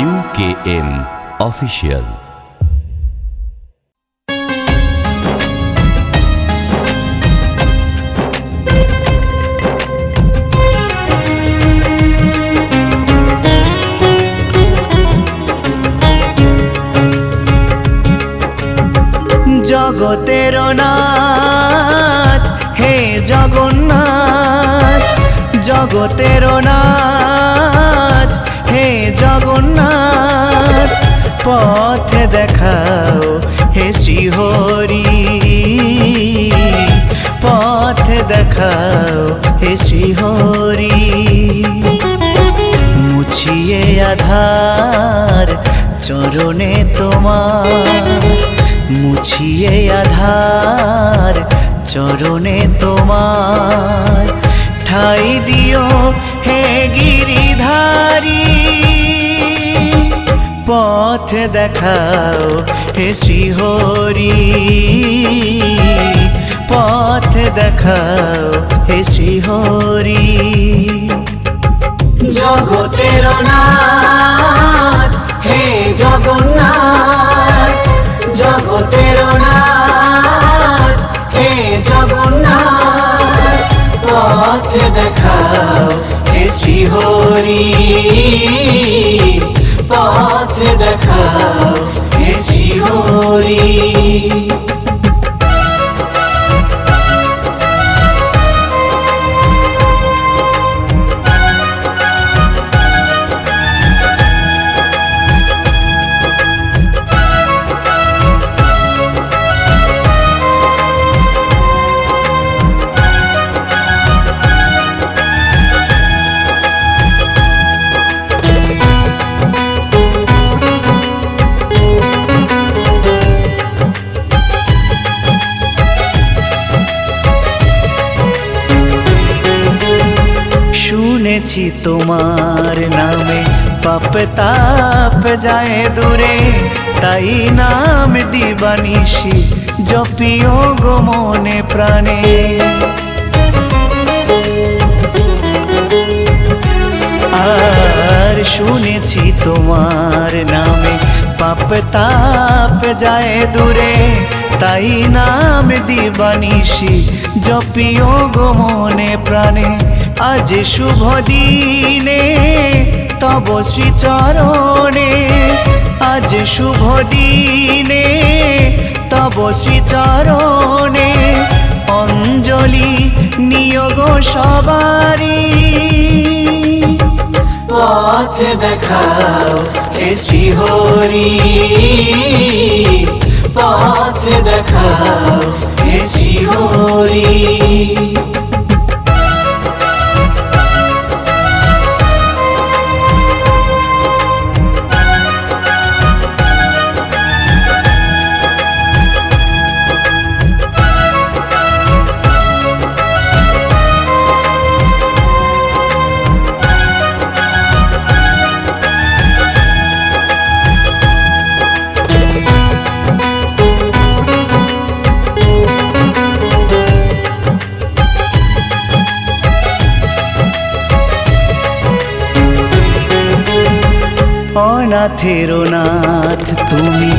UKM Official। জগতের নাথ হে জগন্নাথ, জগতের নাথ হে জগন্নাথ, পথ দেখাও হে শ্রীহরি, পথ দেখাও হে শ্রীহরি। মুছিয়ে আধার চরণে তোমার, মুছিয়ে আধার চরণে তোমার, ঠাই দিও হে গিরিধারী, পথ দেখাও হে শ্রীহরি, পথ দেখাও হে শ্রীহরি। জগতের নাথ হে জগন্নাথ, জগতের নাথ হে জগন্নাথ, পথ দেখাও হে শ্রীহরি, পথ দেখাও হে শ্রীহরি। শুনেছি তোমার নামে পাপ তাপ যায় দূরে, তাই নাম দিবানিশি জপিও গো মনে প্রাণে। আর শুনেছি তোমার নামে পাপ তাপ যায় দূরে, তাই নাম দিবানিশি জপিও গো মনে প্রাণে। আজ শুভ দিনে তব শ্রীচরণে, আজ শুভ দিনে তব শ্রীচরণে, অঞ্জলি নিয়োগ সবারি, পথ দেখাও হে শ্রীহরি, পথ দেখাও হে শ্রীহরি। অনাথের নাথ তুমি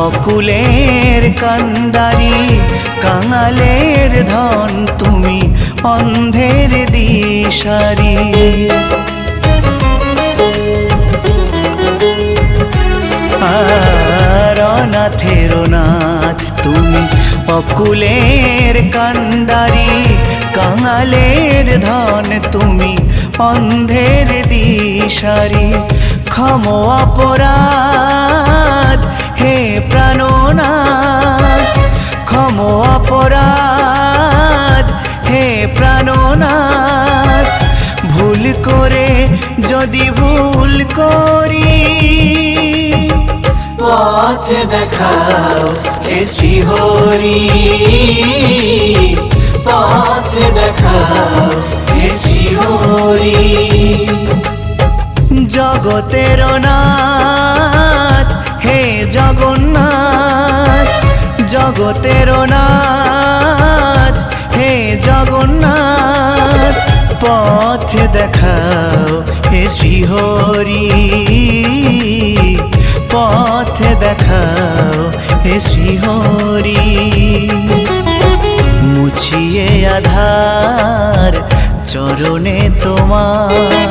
অকুলের কান্ডারি, কাঙালের ধন তুমি অন্ধের দিশারি। আর অনাথের নাথ তুমি অকুলের কান্ডারি, কাঙালের ধন তুমি অন্ধের দিশারি। ক্ষম অপরাধ হে প্রাণনাথ, ক্ষম অপরাধ হে প্রাণনাথ, ভুল করে যদি ভুল করি, পথ দেখাও হে শ্রীহরি, পথ দেখাও হে শ্রীহরি। জগতের নাথ হে জগন্নাথ, জগতের নাথ হে জগন্নাথ, পথ দেখাও হে শ্রীহরি। শ্রীহরি মুছিয়ে আধার চরণে তোমার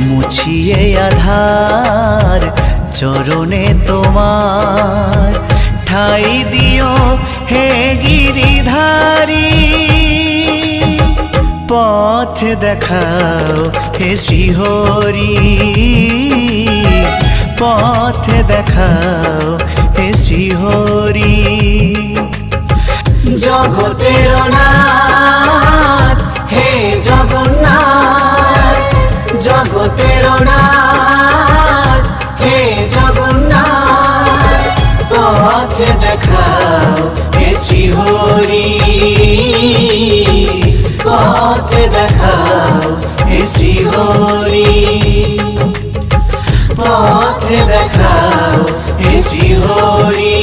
মুছিয়ে আধার চরণে তোমার ঠাই দিও হে গিরিধারী পথ দেখাও হে শ্রীহরি পথ দেখাও হে শ্রীহরি জগতের নাথ হে জগন্নাথ জগতের নাথ হে জগন্নাথ পথ দেখাও হে শ্রীহরি পথ দেখাও হে শ্রীহরি পথ দেখাও হে শ্রীহরি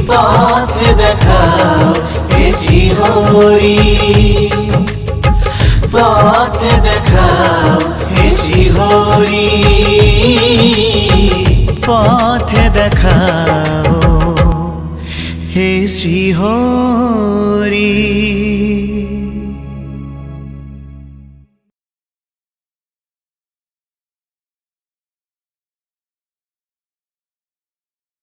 পথ দেখাও হে শ্রীহরি পথ দেখাও হে শ্রীহরি পথ দেখাও হে শ্রীহরি।